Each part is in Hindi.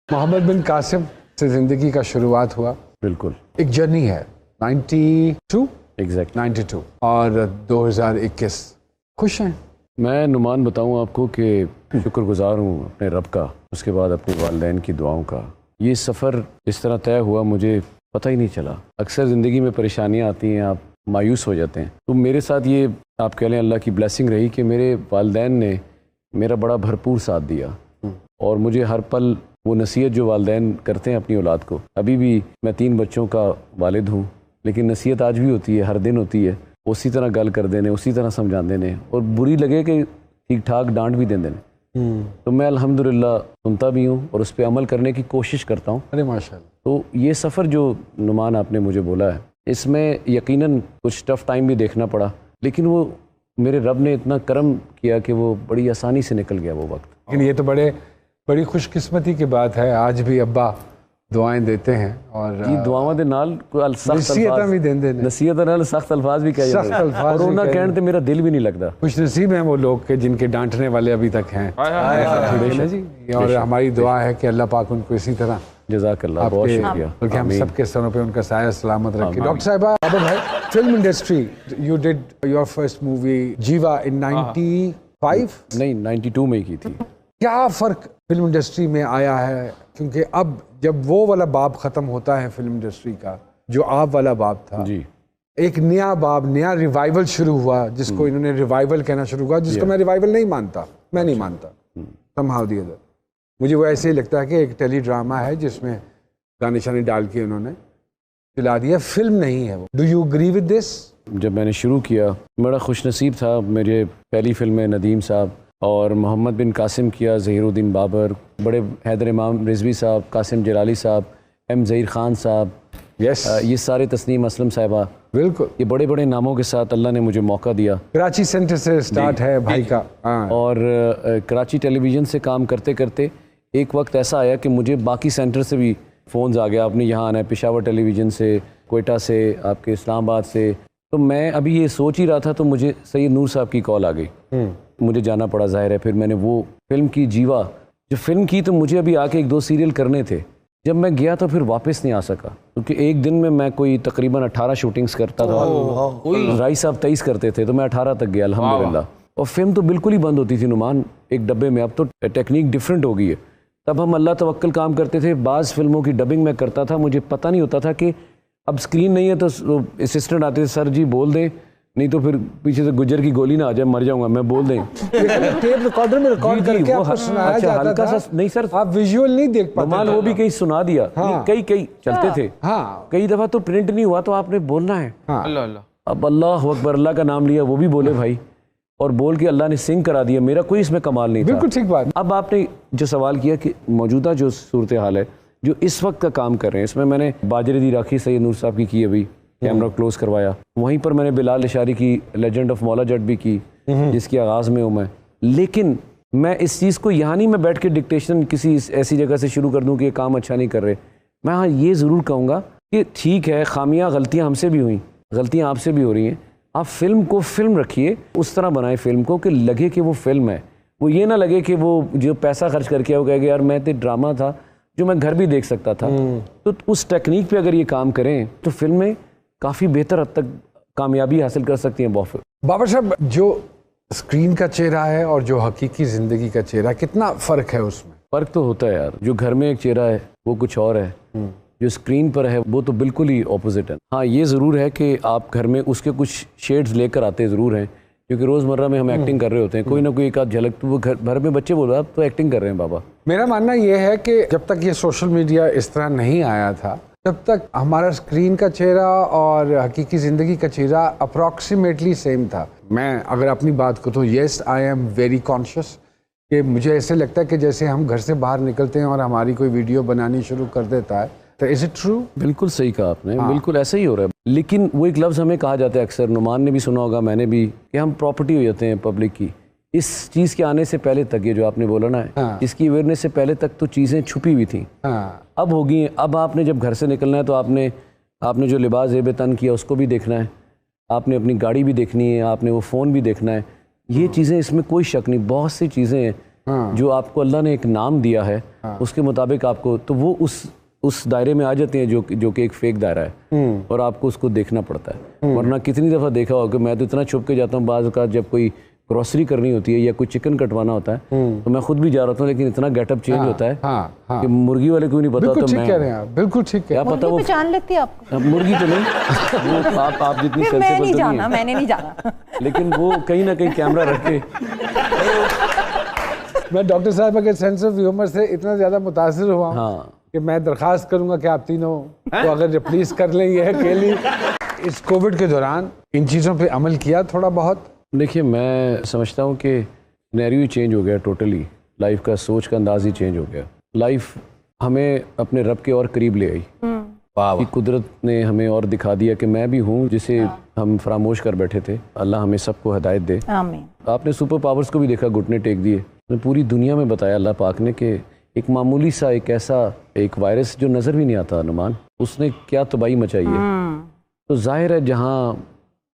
मोहम्मद बिन कासिम से ज़िंदगी का शुरुआत हुआ। बिल्कुल एक जर्नी है 92 एग्जैक्ट 92 और 2021। खुश हैं? मैं नुमान बताऊं आपको कि शुक्रगुजार हूं अपने रब का, उसके बाद अपने वालिदैन की दुआओं का। ये सफ़र इस तरह तय हुआ मुझे पता ही नहीं चला। अक्सर ज़िंदगी में परेशानियां आती हैं, आप मायूस हो जाते हैं। तो मेरे साथ ये आप कह लें अल्लाह की ब्लेसिंग रही कि मेरे वालिदैन ने मेरा बड़ा भरपूर साथ दिया और मुझे हर पल वो नसीहत जो वालिदैन करते हैं अपनी औलाद को। अभी भी मैं 3 बच्चों का वालिद हूँ, लेकिन नसीहत आज भी होती है, हर दिन होती है। उसी तरह गल कर देने, उसी तरह समझाते ने, और बुरी लगे कि ठीक ठाक डांट भी देंगे। तो मैं अल्हम्दुलिल्लाह सुनता भी हूँ और उस पर अमल करने की कोशिश करता हूँ। अरे माशाल्लाह। तो ये सफ़र जो नुमान आपने मुझे बोला है, इसमें यकीनन कुछ टफ़ टाइम भी देखना पड़ा, लेकिन वो मेरे रब ने इतना करम किया कि वो बड़ी आसानी से निकल गया वो वक्त। लेकिन ये तो बड़ी खुशकिस्मती की बात है, आज भी अब्बा दुआएं देते हैं और जी दुआवां दे नाल नसीहतां भी देंदे ने, नसीहतां नाल सख्त अल्फाज भी कहे जाते हैं और उन्हां कहण ते मेरा दिल भी नहीं लगता। खुश नसीब हैं वो लोग के जिनके डांटने वाले अभी तक हैं। बेशक जी, और हमारी दुआ है कि अल्लाह पाक उनको इसी तरह जज़ाकल्लाह, बहुत शुक्रिया, बल्कि हम सबके सरों पे उनका साया सलामत रखे। डॉक्टर साहिबा, बाबर भाई, film industry, you did your first movie जीवा इन 95 नहीं 92 में ही की थी। क्या फ़र्क फिल्म इंडस्ट्री में आया है? क्योंकि अब जब वो वाला बाब ख़त्म होता है फिल्म इंडस्ट्री का, जो आप वाला बाब था जी, एक नया बाब, नया रिवाइवल शुरू हुआ, जिसको इन्होंने रिवाइवल कहना शुरू हुआ, जिसको मैं रिवाइवल नहीं मानता, मैं नहीं मानता somehow the other। मुझे वो ऐसे ही लगता है कि एक टेली ड्रामा है जिसमें गाने शाने डाल के उन्होंने चला दिया, फिल्म नहीं है वो। Do you agree with this? जब मैंने शुरू किया बड़ा खुशनसीब था। मेरे पहली फिल्म में नदीम साहब और मोहम्मद बिन कासिम किया, ज़हीरुद्दीन बाबर, बड़े हैदर इमाम रिजवी साहब, कासिम जलाली साहब, एम ज़हीर खान साहब, ये सारे, तस्नीम असलम साहिबा, बिल्कुल ये बड़े बड़े नामों के साथ अल्लाह ने मुझे मौका दिया। कराची सेंटर से स्टार्ट है भाई का। और कराची टेलीविज़न से काम करते करते एक वक्त ऐसा आया कि मुझे बाकी सेंटर से भी फ़ोन्स आ गया, आपने यहाँ आना है, पेशावर टेलीविज़न से, कोयटा से, आपके इस्लामाबाद से। तो मैं अभी ये सोच ही रहा था तो मुझे सैयद नूर साहब की कॉल आ गई, मुझे जाना पड़ा, ज़ाहिर है। फिर मैंने वो फिल्म की जीवा, जो फिल्म की, तो मुझे अभी आके 1-2 सीरियल करने थे। जब मैं गया तो फिर वापस नहीं आ सका, क्योंकि एक दिन में मैं कोई तकरीबन 18 शूटिंग्स करता था। राई साहब 23 करते थे, तो मैं 18 तक गया अल्हम्दुलिल्लाह। और फिल्म तो बिल्कुल ही बंद होती थी नुमान, एक डब्बे में। अब तो टेक्निक डिफरेंट हो गई है। तब हम अल्लाह तवक्कल काम करते थे। बाज़ फिल्मों की डबिंग में करता था, मुझे पता नहीं होता था कि अब स्क्रीन नहीं है तो असिस्टेंट आते थे, सर जी बोल दें, नहीं तो फिर पीछे से गुजर की गोली ना आ जाए, मर जाऊंगा मैं, बोल दें। टेप रिकॉर्डर में रिकॉर्ड करके आपको सुनाया जाता था। नहीं सर, आप विजुअल नहीं देख पाते। नुमान वो भी कहीं सुना दिया, कई चलते थे। कई दफा तो प्रिंट नहीं हुआ, तो आपने बोलना है। अब अल्लाह अकबर, अल्लाह का नाम लिया, वो भी बोले भाई, और बोल के अल्लाह ने सिंग करा दिया। मेरा कोई इसमें कमाल नहीं था। बिल्कुल ठीक बात। अब आपने जो सवाल किया कि मौजूदा जो सूरत हाल है, जो इस वक्त का काम कर रहे हैं, इसमें मैंने बाजरे दी राखी सैयद नूर साहब की अभी कैमरा क्लोज करवाया। वहीं पर मैंने बिलाल इशारी की लेजेंड ऑफ मौला जट भी की, जिसकी आगाज़ में हूँ मैं। लेकिन मैं इस चीज़ को यहाँ नहीं मैं बैठ के डिक्टेशन किसी ऐसी जगह से शुरू कर दूँ कि ये काम अच्छा नहीं कर रहे। मैं हाँ ये ज़रूर कहूँगा कि ठीक है, खामियाँ गलतियाँ हमसे भी हुई, गलतियाँ आपसे भी हो रही हैं। आप फिल्म को फिल्म रखिए, उस तरह बनाए फिल्म को कि लगे कि वो फिल्म है। वो ये ना लगे कि वो जो पैसा खर्च करके वो कहेगा यार मैं तो ड्रामा था जो मैं घर भी देख सकता था। तो उस टेक्निक पे अगर ये काम करें तो फिल्में काफ़ी बेहतर हद तक कामयाबी हासिल कर सकती हैं। बहुत बाबर साहब, जो स्क्रीन का चेहरा है और जो हकीकी ज़िंदगी का चेहरा, कितना फ़र्क है उसमें? फ़र्क तो होता है यार। जो घर में एक चेहरा है वो कुछ और है, जो स्क्रीन पर है वो तो बिल्कुल ही ऑपोजिट है। हाँ ये ज़रूर है कि आप घर में उसके कुछ शेड्स लेकर आते ज़रूर हैं, क्योंकि रोज़मर्रा में हम एक्टिंग कर रहे होते हैं, कोई ना कोई एक आध झलक तो वो घर में बच्चे बोल रहे हैं आप तो एक्टिंग कर रहे हैं बाबा। मेरा मानना ये है कि जब तक ये सोशल मीडिया इस तरह नहीं आया था, तब तक हमारा स्क्रीन का चेहरा और हकीकी ज़िंदगी का चेहरा अप्रॉक्सीमेटली सेम था। मैं अगर अपनी बात को तो yes, I am very conscious कि मुझे ऐसे लगता है कि जैसे हम घर से बाहर निकलते हैं और हमारी कोई वीडियो बनानी शुरू कर देता है, तो इज इट ट्रू? बिल्कुल सही कहा आपने। बिल्कुल ऐसा ही हो रहा है। लेकिन वो एक लफ्ज़ हमें कहा जाता है अक्सर, नुमान ने भी सुना होगा, मैंने भी, कि हम प्रॉपर्टी हो जाते हैं पब्लिक की। इस चीज़ के आने से पहले तक, ये जो आपने बोला ना, इसकी अवेयरनेस से पहले तक तो चीज़ें छुपी हुई थी। अब होगी। अब आपने जब घर से निकलना है तो आपने जो लिबास ज़ेब तन किया उसको भी देखना है, आपने अपनी गाड़ी भी देखनी है, आपने वो फ़ोन भी देखना है। ये चीज़ें, इसमें कोई शक नहीं, बहुत सी चीज़ें हैं हाँ। जो आपको अल्लाह ने एक नाम दिया है, उसके मुताबिक आपको, तो वो उस दायरे में आ जाते हैं जो कि एक फेक दायरा है, और आपको उसको देखना पड़ता है। वरना कितनी दफ़ा देखा होगा कि मैं तो इतना छुप के जाता हूँ, बाज़ औक़ात जब कोई ग्रोसरी करनी होती है या कोई चिकन कटवाना होता है, तो मैं खुद भी जा रहा था, लेकिन इतना गेटअप चेंज होता है कि मुर्गी वाले को नहीं पता। तो मैं, कह रहे हैं आप, बिल्कुल ठीक है। क्या पता वो पहचान लेती है आपको? मुर्गी तो नहीं, वो आप जितनी मैं नहीं जाना, मैंने नहीं जाना, लेकिन वो कहीं ना कहीं कैमरा रख के। मैं डॉक्टर साहब के सेंस ऑफ ह्यूमर से इतना ज्यादा मुतासिर हुआ कि मैं दरखास्त करूंगा कि आप तीनों तो अगर रिप्लेस कर लें ये अकेली। इस कोविड के दौरान इन चीज़ों पे अमल किया थोड़ा बहुत? देखिए, मैं समझता हूँ कि सिनेरियो ही चेंज हो गया टोटली, लाइफ का सोच का अंदाज ही चेंज हो गया। लाइफ हमें अपने रब के और करीब ले आई। कि कुदरत ने हमें और दिखा दिया कि मैं भी हूँ जिसे हम फरामोश कर बैठे थे। अल्लाह हमें सबको हिदायत दे। आमीन। आपने सुपर पावर्स को भी देखा, घुटने टेक दिए, पूरी दुनिया में बताया अल्लाह पाक ने कि एक मामूली सा एक ऐसा एक वायरस जो नज़र भी नहीं आता अनुमान, उसने क्या तबाही मचाई है। तो जाहिर है जहाँ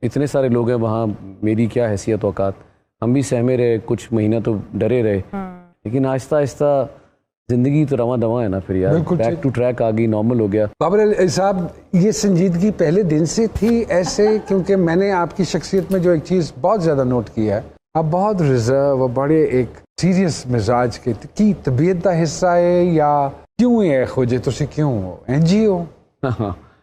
इतने सारे लोग हैं वहाँ मेरी क्या हैसियत औकात। हम भी सहमे रहे, कुछ महीना तो डरे रहे, लेकिन आहिस्ता आहिस्ता जिंदगी तो रवां दवा है ना, फिर यार बैक टू ट्रैक आ गई, नॉर्मल हो गया। बाबर अली साहब, ये संजीदगी पहले दिन से थी ऐसे? क्योंकि मैंने आपकी शख्सियत में जो एक चीज़ बहुत ज़्यादा नोट की है, आप बहुत रिजर्व और बड़े एक सीरियस मिजाज के की तबीयत का हिस्सा है, या क्यों है खोजे तुसी क्यों हो NGO?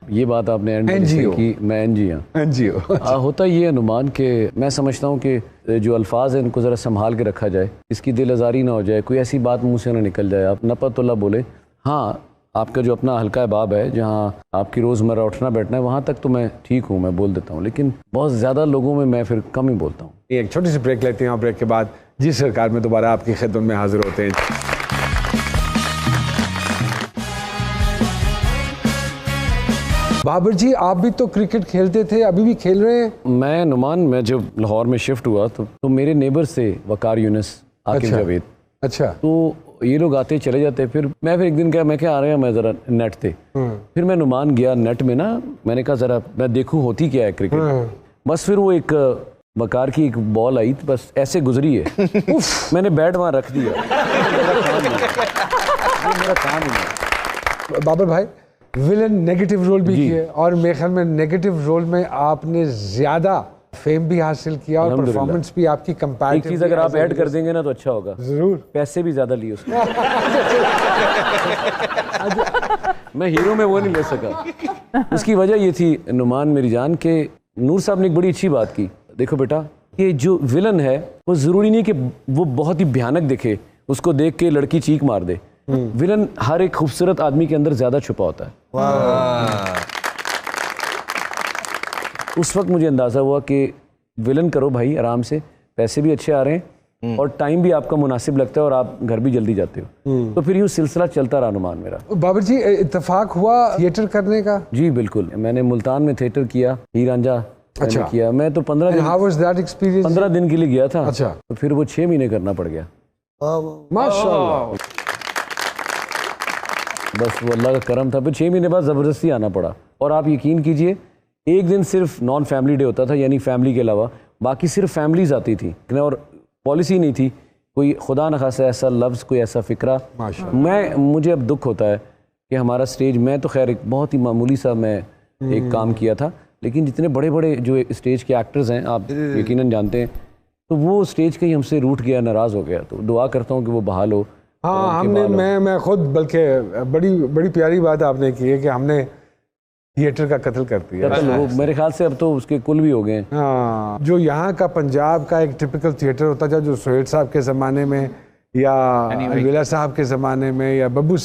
ये बात आपने NGO की, मैं NGO होता ये अनुमान कि मैं समझता हूँ कि जो अल्फाज है इनको ज़रा संभाल के रखा जाए, इसकी दिल आज़ारी ना हो जाए, कोई ऐसी बात मुंह से ना निकल जाए, आप नपतुल्ला बोले। हाँ, आपका जो अपना हल्का बाब है जहाँ आपकी रोज़मर्रा उठना बैठना है, वहाँ तक तो मैं ठीक हूँ, मैं बोल देता हूँ, लेकिन बहुत ज़्यादा लोगों में मैं फिर कम ही बोलता हूँ। एक छोटी सी ब्रेक लेते हैं और ब्रेक के बाद जी सरकार में दोबारा आपकी खिदमत में हाजिर होते हैं। बाबर जी, आप भी तो क्रिकेट खेलते थे, अभी भी खेल रहे हैं? मैं नुमान, मैं जब लाहौर में शिफ्ट हुआ तो मेरे नेबर से वकार यूनिस, आकिब जावेद, अच्छा, तो ये लोग आते चले जाते। फिर एक दिन मैं क्या आ रहे हैं, मैं ज़रा नेट थे, फिर मैं नुमान गया नेट में ना, मैंने कहा ज़रा मैं देखूँ होती क्या है क्रिकेट। बस फिर वो एक वकार की एक बॉल आई, बस ऐसे गुजरी है, मैंने बैट वहाँ रख दिया। मेरा काम ही। बाबर भाई, विलन नेगेटिव रोल भी किए, और मेरे ख्याल में नेगेटिव रोल में आपने ज्यादा फेम भी हासिल किया और परफॉर्मेंस भी आपकी कंपैरेटिव। एक चीज अगर आप ऐड कर देंगे ना तो अच्छा होगा। जरूर। पैसे भी ज्यादा लिए उसने। मैं हीरो में वो नहीं ले सका। उसकी वजह ये थी नुमान मेरी जान के नूर साहब ने एक बड़ी अच्छी बात की। देखो बेटा, कि जो विलन है वो जरूरी नहीं कि वो बहुत ही भयानक दिखे, उसको देख के लड़की चीख मार दे। विलन हर एक खूबसूरत आदमी के अंदर ज्यादा छुपा होता है। उस वक्त मुझे अंदाजा हुआ कि विलन करो भाई आराम से, पैसे भी अच्छे आ रहे हैं और टाइम भी आपका मुनासिब लगता है और आप घर भी जल्दी जाते हो। तो फिर यूँ सिलसिला चलता रहा अनुमान मेरा। बाबर जी, इत्तेफाक हुआ थिएटर करने का? जी बिल्कुल, मैंने मुल्तान में थिएटर किया, हीर रांझा किया। मैं तो 15 दिन के लिए गया था। अच्छा। तो फिर वो 6 महीने करना पड़ गया। माशाअल्लाह। बस वो अल्लाह का करम था। फिर 6 महीने बाद ज़बरदस्ती आना पड़ा। और आप यकीन कीजिए, एक दिन सिर्फ नॉन फैमिली डे होता था, यानी फैमिली के अलावा बाकी सिर्फ फैमिलीज आती थी, और पॉलिसी नहीं थी कोई खुदा न खासा ऐसा लफ्ज़, कोई ऐसा फ़िक्रा। मुझे अब दुख होता है कि हमारा स्टेज, मैं तो खैर एक बहुत ही मामूली सा मैं एक काम किया था, लेकिन जितने बड़े बड़े जो स्टेज के एक्टर्स हैं, आप यकीनन जानते हैं, तो वो स्टेज कहीं हमसे रूठ गया, नाराज़ हो गया। तो दुआ करता हूँ कि वो बहाल हो। हाँ, हमने मैं खुद, बल्कि बड़ी प्यारी बात आपने की है कि हमने थिएटर का कत्ल कर दिया। मेरे ख्याल से अब तो उसके कुल भी हो गए। हाँ, जो यहाँ का पंजाब का एक टिपिकल थिएटर होता था, जो सुहेल साहब के ज़माने में या विला साहब के ज़माने में या बब्बू